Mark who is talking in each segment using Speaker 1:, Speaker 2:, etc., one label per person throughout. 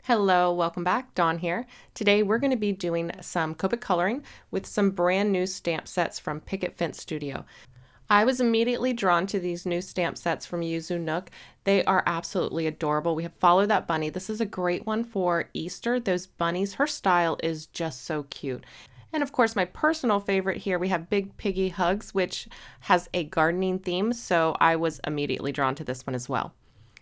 Speaker 1: Hello, welcome back. Dawn here. Today we're going to be doing some Copic coloring with some brand new stamp sets from Picket Fence Studio. I was immediately drawn to these new stamp sets from Yuzu Nook. They are absolutely adorable. We have Follow That Bunny. This is a great one for Easter. Those bunnies, her style is just so cute. And of course, my personal favorite here, we have Big Piggy Hugs, which has a gardening theme, so I was immediately drawn to this one as well.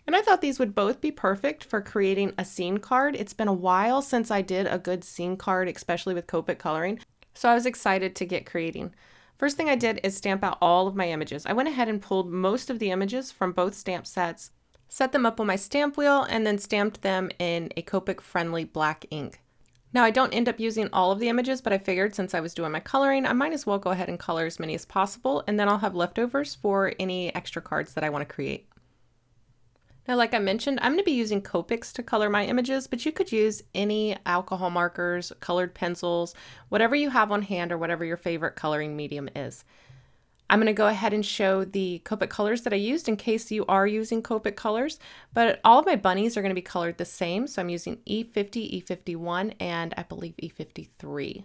Speaker 1: And I thought these would both be perfect for creating a scene card. It's been a while since I did a good scene card, especially with Copic coloring, so I was excited to get creating. First thing I did is stamp out all of my images. I went ahead and pulled most of the images from both stamp sets, set them up on my stamp wheel, and then stamped them in a Copic friendly black ink. Now I don't end up using all of the images, but I figured since I was doing my coloring, I might as well go ahead and color as many as possible, and then I'll have leftovers for any extra cards that I want to create. Now, like I mentioned, I'm going to be using Copics to color my images, but you could use any alcohol markers, colored pencils, whatever you have on hand or whatever your favorite coloring medium is. I'm going to go ahead and show the Copic colors that I used in case you are using Copic colors, but all of my bunnies are going to be colored the same, so I'm using E50, E51, and I believe E53. I'm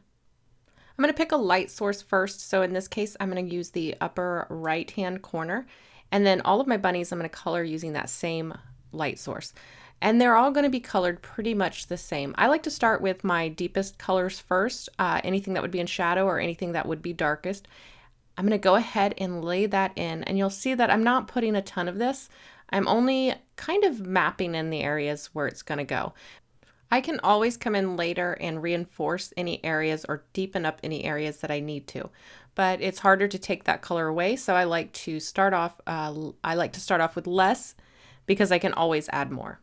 Speaker 1: going to pick a light source first, so in this case I'm going to use the upper right hand corner. And then all of my bunnies I'm going to color using that same light source. And they're all going to be colored pretty much the same. I like to start with my deepest colors first, anything that would be in shadow or anything that would be darkest. I'm going to go ahead and lay that in, and you'll see that I'm not putting a ton of this. I'm only kind of mapping in the areas where it's going to go. I can always come in later and reinforce any areas or deepen up any areas that I need to, but it's harder to take that color away. So I like to start off. With less because I can always add more.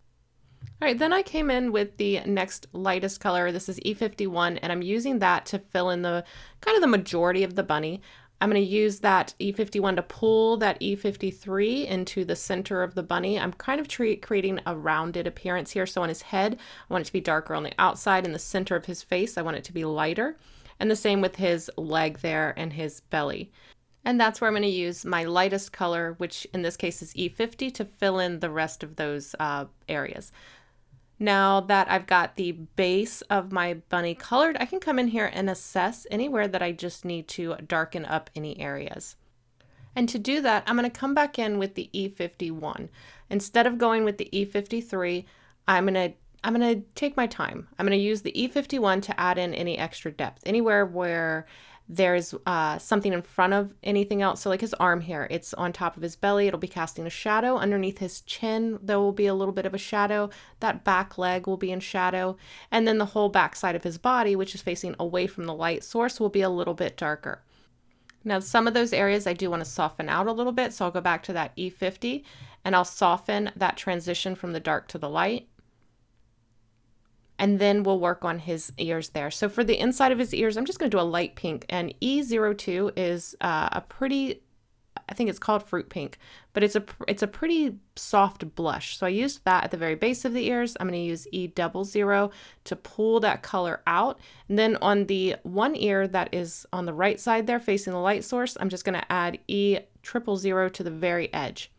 Speaker 1: All right, then I came in with the next lightest color. This is E51, and I'm using that to fill in the kind of the majority of the bunny. I'm going to use that E51 to pull that E53 into the center of the bunny. I'm kind of creating a rounded appearance here. So on his head, I want it to be darker on the outside. In the center of his face, I want it to be lighter. And the same with his leg there and his belly. And that's where I'm going to use my lightest color, which in this case is E50, to fill in the rest of those areas. Now that I've got the base of my bunny colored, I can come in here and assess anywhere that I just need to darken up any areas. And to do that, I'm going to come back in with the E51. Instead of going with the E53, I'm going to take my time. I'm going to use the E51 to add in any extra depth. Anywhere where there's something in front of anything else, so like his arm here, it's on top of his belly, it'll be casting a shadow. Underneath his chin, there will be a little bit of a shadow. That back leg will be in shadow. And then the whole back side of his body, which is facing away from the light source, will be a little bit darker. Now, some of those areas I do want to soften out a little bit, so I'll go back to that E50 and I'll soften that transition from the dark to the light. And then we'll work on his ears there. So for the inside of his ears, I'm just going to do a light pink, and E02 is a pretty, I think it's called fruit pink, but it's a pretty soft blush. So I used that at the very base of the ears. I'm going to use E00 to pull that color out. And then on the one ear that is on the right side there facing the light source, I'm just going to add E000 to the very edge.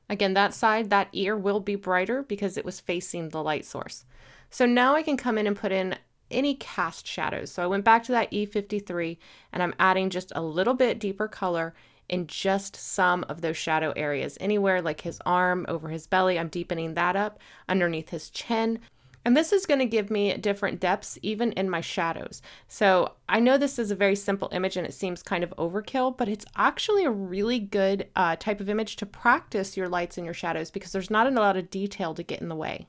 Speaker 1: Again, that side, that ear will be brighter because it was facing the light source. So now I can come in and put in any cast shadows. So I went back to that E53 and I'm adding just a little bit deeper color in just some of those shadow areas. Anywhere like his arm, over his belly, I'm deepening that up, underneath his chin. And this is going to give me different depths even in my shadows. So I know this is a very simple image and it seems kind of overkill, but it's actually a really good type of image to practice your lights and your shadows because there's not a lot of detail to get in the way.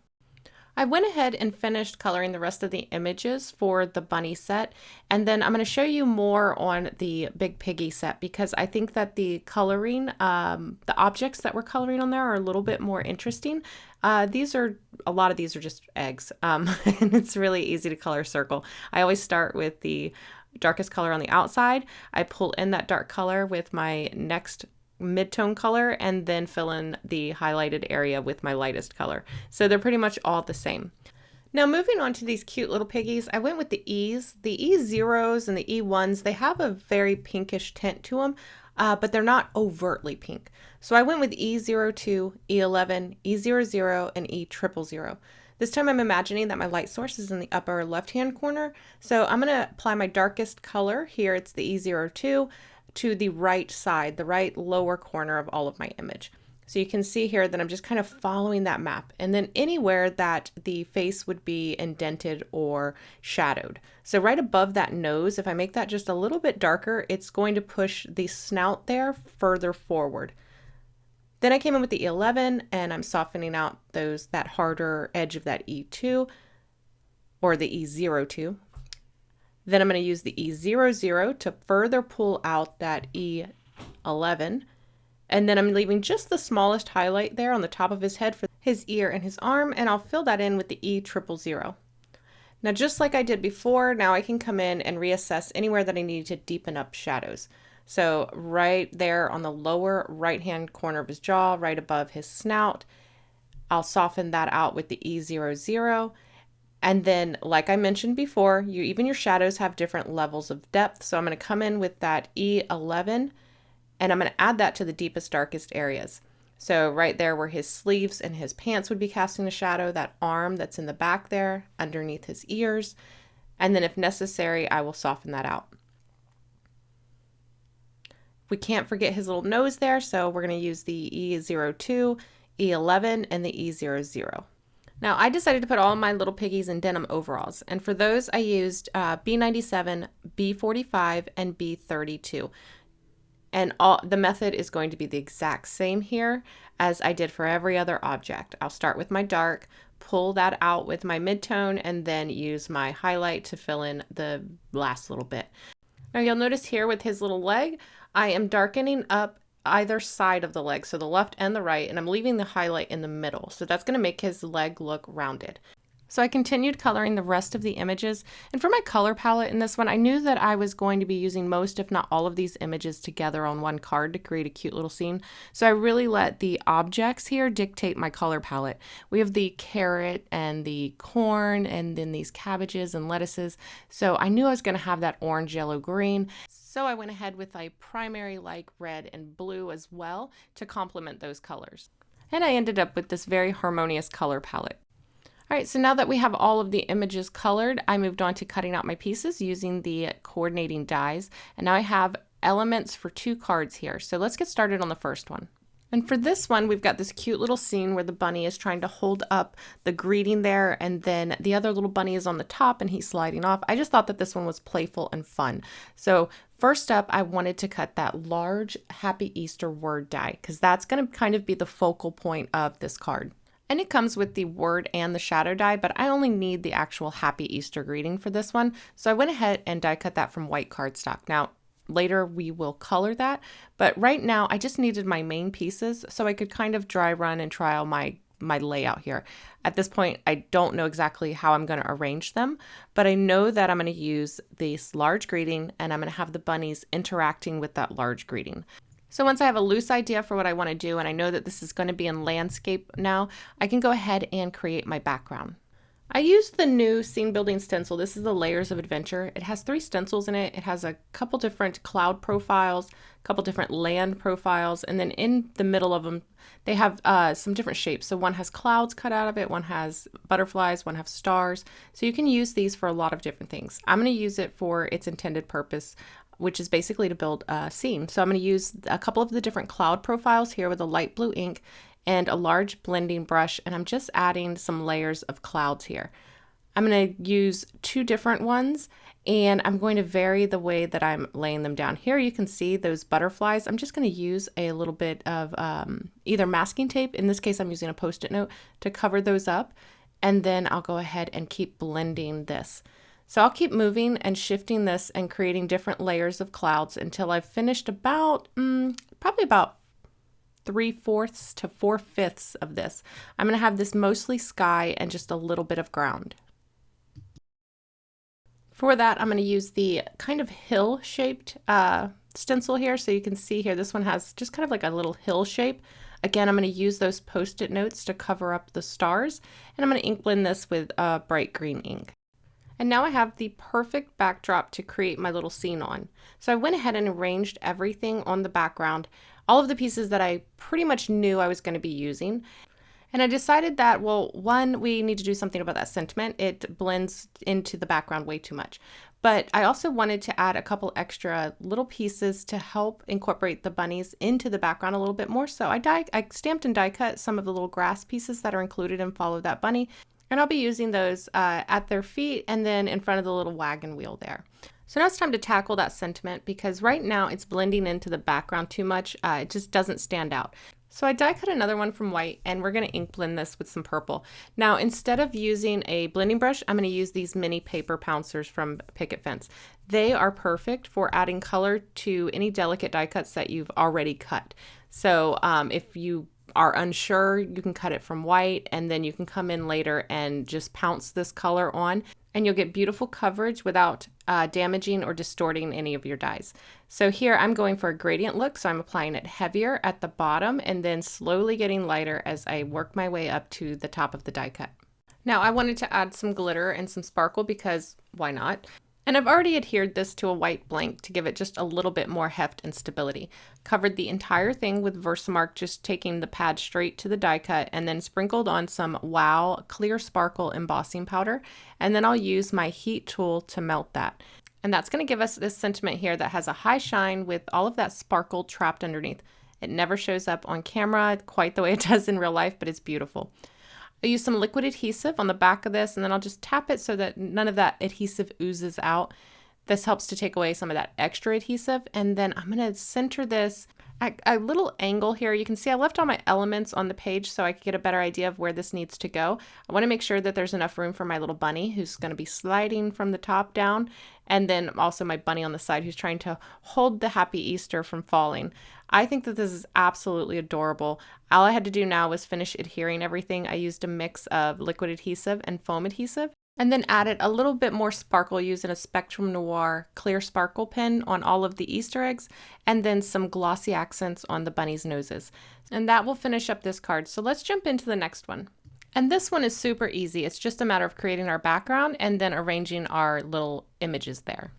Speaker 1: I went ahead and finished coloring the rest of the images for the bunny set, and then I'm going to show you more on the Big Piggy set because I think that the coloring, the objects that we're coloring on there are a little bit more interesting. A lot of these are just eggs, and it's really easy to color circle. I always start with the darkest color on the outside. I pull in that dark color with my next mid-tone color and then fill in the highlighted area with my lightest color. So they're pretty much all the same. Now moving on to these cute little piggies, I went with the E's. The E0s and the E1s, they have a very pinkish tint to them, but they're not overtly pink. So I went with E02, E11, E00, and E000. This time I'm imagining that my light source is in the upper left-hand corner. So I'm going to apply my darkest color here. It's the E02 to the right side, the right lower corner of all of my image. So you can see here that I'm just kind of following that map, and then anywhere that the face would be indented or shadowed. So right above that nose, if I make that just a little bit darker, it's going to push the snout there further forward. Then I came in with the E11 and I'm softening out that harder edge of that E2 or the E02. Then I'm going to use the E00 to further pull out that E11. And then I'm leaving just the smallest highlight there on the top of his head for his ear and his arm, and I'll fill that in with the E000. Now, just like I did before, now I can come in and reassess anywhere that I need to deepen up shadows. So right there on the lower right-hand corner of his jaw, right above his snout, I'll soften that out with the E00. And then, like I mentioned before, even your shadows have different levels of depth. So I'm going to come in with that E11, and I'm going to add that to the deepest, darkest areas. So right there where his sleeves and his pants would be casting a shadow, that arm that's in the back there, underneath his ears. And then if necessary, I will soften that out. We can't forget his little nose there, so we're going to use the E02, E11, and the E00. Now, I decided to put all my little piggies in denim overalls, and for those I used B97, B45, and B32. And the method is going to be the exact same here as I did for every other object. I'll start with my dark, pull that out with my midtone, and then use my highlight to fill in the last little bit. Now you'll notice here with his little leg, I am darkening up either side of the leg, so the left and the right, and I'm leaving the highlight in the middle. So that's going to make his leg look rounded. So I continued coloring the rest of the images, and for my color palette in this one, I knew that I was going to be using most, if not all of these images together on one card to create a cute little scene. So I really let the objects here dictate my color palette. We have the carrot and the corn and then these cabbages and lettuces. So I knew I was going to have that orange, yellow, green. So I went ahead with a primary like red and blue as well to complement those colors. And I ended up with this very harmonious color palette. All right, so now that we have all of the images colored, I moved on to cutting out my pieces using the coordinating dies. And now I have elements for 2 cards here. So let's get started on the first one. And for this one, we've got this cute little scene where the bunny is trying to hold up the greeting there, and then the other little bunny is on the top and he's sliding off. I just thought that this one was playful and fun. So first up, I wanted to cut that large Happy Easter word die because that's going to kind of be the focal point of this card. And it comes with the word and the shadow die, but I only need the actual Happy Easter greeting for this one. So I went ahead and die cut that from white cardstock. Now, later we will color that, but right now I just needed my main pieces so I could kind of dry run and trial my layout here. At this point, I don't know exactly how I'm going to arrange them, but I know that I'm going to use this large greeting and I'm going to have the bunnies interacting with that large greeting. So once I have a loose idea for what I want to do, and I know that this is going to be in landscape now, I can go ahead and create my background. I used the new scene building stencil. This is the Layers of Adventure. It has 3 stencils in it. It has a couple different cloud profiles, a couple different land profiles, and then in the middle of them, they have some different shapes. So one has clouds cut out of it, one has butterflies, one has stars. So you can use these for a lot of different things. I'm going to use it for its intended purpose, which is basically to build a scene. So I'm going to use a couple of the different cloud profiles here with a light blue ink and a large blending brush, and I'm just adding some layers of clouds here. I'm going to use 2 different ones, and I'm going to vary the way that I'm laying them down. Here you can see those butterflies. I'm just going to use a little bit of either masking tape, in this case I'm using a Post-it note, to cover those up, and then I'll go ahead and keep blending this. So I'll keep moving and shifting this and creating different layers of clouds until I've finished about, probably about 3/4 to 4/5 of this. I'm going to have this mostly sky and just a little bit of ground. For that, I'm going to use the kind of hill-shaped stencil here. So you can see here, this one has just kind of like a little hill shape. Again, I'm going to use those Post-it notes to cover up the stars, and I'm going to ink blend this with bright green ink. And now I have the perfect backdrop to create my little scene on. So I went ahead and arranged everything on the background, all of the pieces that I pretty much knew I was going to be using. And I decided that, well, one, we need to do something about that sentiment. It blends into the background way too much. But I also wanted to add a couple extra little pieces to help incorporate the bunnies into the background a little bit more. So I stamped and die cut some of the little grass pieces that are included in Follow That Bunny. And I'll be using those at their feet and then in front of the little wagon wheel there. So now it's time to tackle that sentiment because right now it's blending into the background too much. It just doesn't stand out. So I die cut another one from white and we're going to ink blend this with some purple. Now instead of using a blending brush, I'm going to use these mini paper pouncers from Picket Fence. They are perfect for adding color to any delicate die cuts that you've already cut. So if you are unsure, you can cut it from white and then you can come in later and just pounce this color on and you'll get beautiful coverage without damaging or distorting any of your dies. So here I'm going for a gradient look, so I'm applying it heavier at the bottom and then slowly getting lighter as I work my way up to the top of the die cut. Now I wanted to add some glitter and some sparkle because why not? And I've already adhered this to a white blank to give it just a little bit more heft and stability. Covered the entire thing with Versamark, just taking the pad straight to the die cut and then sprinkled on some Wow Clear Sparkle embossing powder. And then I'll use my heat tool to melt that. And that's going to give us this sentiment here that has a high shine with all of that sparkle trapped underneath. It never shows up on camera quite the way it does in real life, but it's beautiful. I use some liquid adhesive on the back of this and then I'll just tap it so that none of that adhesive oozes out. This helps to take away some of that extra adhesive and then I'm going to center this at a little angle here. You can see I left all my elements on the page so I could get a better idea of where this needs to go. I want to make sure that there's enough room for my little bunny who's going to be sliding from the top down and then also my bunny on the side who's trying to hold the Happy Easter from falling. I think that this is absolutely adorable. All I had to do now was finish adhering everything. I used a mix of liquid adhesive and foam adhesive and then added a little bit more sparkle using a Spectrum Noir clear sparkle pen on all of the Easter eggs and then some glossy accents on the bunny's noses. And that will finish up this card. So let's jump into the next one. And this one is super easy. It's just a matter of creating our background and then arranging our little images there.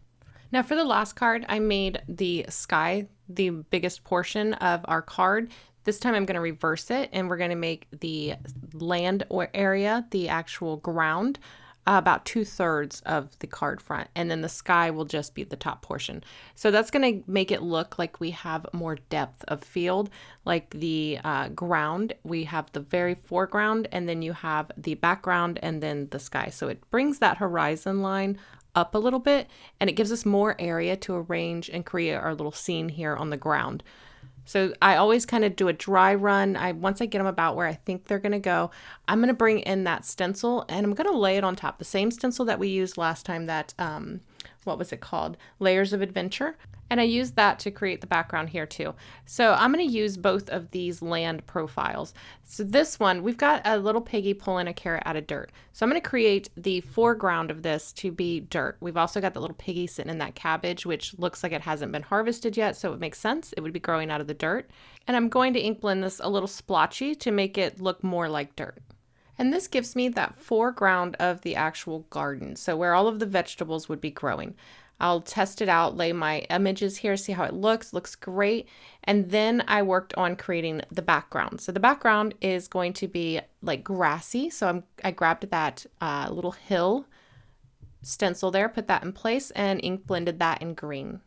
Speaker 1: Now for the last card, I made the sky the biggest portion of our card. This time I'm going to reverse it and we're going to make the land or area, the actual ground, about 2/3 of the card front, and then the sky will just be the top portion. So that's going to make it look like we have more depth of field, like the ground. We have the very foreground, and then you have the background, and then the sky. So it brings that horizon line up a little bit, and it gives us more area to arrange and create our little scene here on the ground. So I always kind of do a dry run. Once I get them about where I think they're going to go, I'm going to bring in that stencil and I'm going to lay it on top. The same stencil that we used last time, that, what was it called? Layers of Adventure. And I used that to create the background here too. So I'm going to use both of these land profiles. So this one, we've got a little piggy pulling a carrot out of dirt. So I'm going to create the foreground of this to be dirt. We've also got the little piggy sitting in that cabbage, which looks like it hasn't been harvested yet. So it makes sense. It would be growing out of the dirt. And I'm going to ink blend this a little splotchy to make it look more like dirt. And this gives me that foreground of the actual garden. So where all of the vegetables would be growing. I'll test it out, lay my images here, see how it looks great. And then I worked on creating the background. So the background is going to be like grassy. So I grabbed that little hill stencil there, put that in place and ink blended that in green.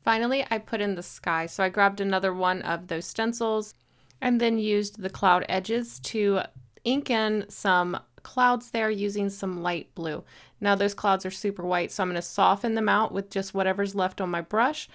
Speaker 1: Finally, I put in the sky. So I grabbed another one of those stencils and then used the cloud edges to ink in some clouds there using some light blue. Now those clouds are super white, so I'm going to soften them out with just whatever's left on my brush.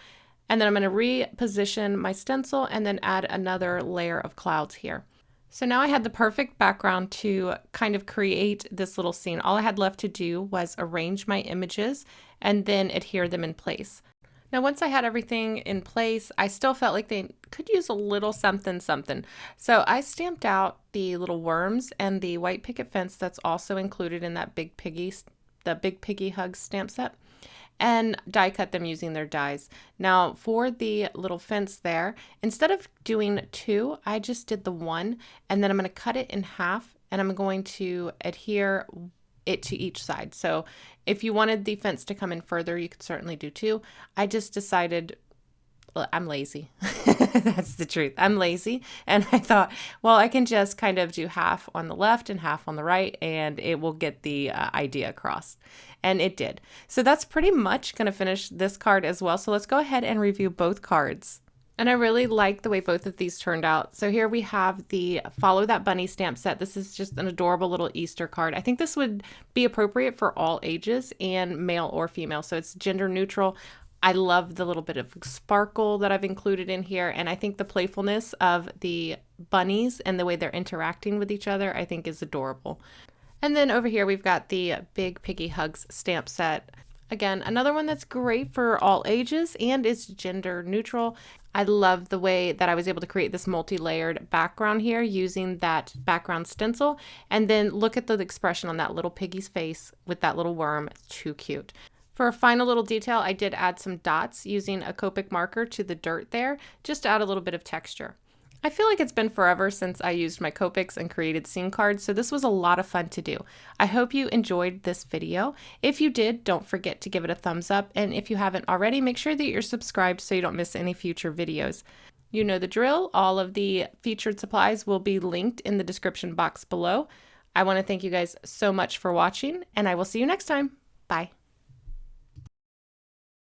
Speaker 1: And then I'm going to reposition my stencil and then add another layer of clouds here. So now I had the perfect background to kind of create this little scene. All I had left to do was arrange my images and then adhere them in place. Now, once I had everything in place, I still felt like they could use a little something. So I stamped out the little worms and the white picket fence that's also included in that Big Piggy Hugs stamp set, and die cut them using their dies. Now for the little fence there, instead of doing 2, I just did the 1, and then I'm going to cut it in half and I'm going to adhere it to each side. So if you wanted the fence to come in further, you could certainly do 2. I just decided I'm lazy. That's the truth. I'm lazy. And I thought, well, I can just kind of do half on the left and half on the right, and it will get the idea across. And it did. So that's pretty much going to finish this card as well. So let's go ahead and review both cards. And I really like the way both of these turned out. So here we have the Follow That Bunny stamp set. This is just an adorable little Easter card. I think this would be appropriate for all ages and male or female. So it's gender neutral. I love the little bit of sparkle that I've included in here. And I think the playfulness of the bunnies and the way they're interacting with each other, I think is adorable. And then over here, we've got the Big Piggy Hugs stamp set. Again, another one that's great for all ages and is gender neutral. I love the way that I was able to create this multi-layered background here using that background stencil. And then look at the expression on that little piggy's face with that little worm. It's too cute. For a final little detail, I did add some dots using a Copic marker to the dirt there, just to add a little bit of texture. I feel like it's been forever since I used my Copics and created scene cards, so this was a lot of fun to do. I hope you enjoyed this video. If you did, don't forget to give it a thumbs up, and if you haven't already, make sure that you're subscribed so you don't miss any future videos. You know the drill. All of the featured supplies will be linked in the description box below. I want to thank you guys so much for watching, and I will see you next time. Bye.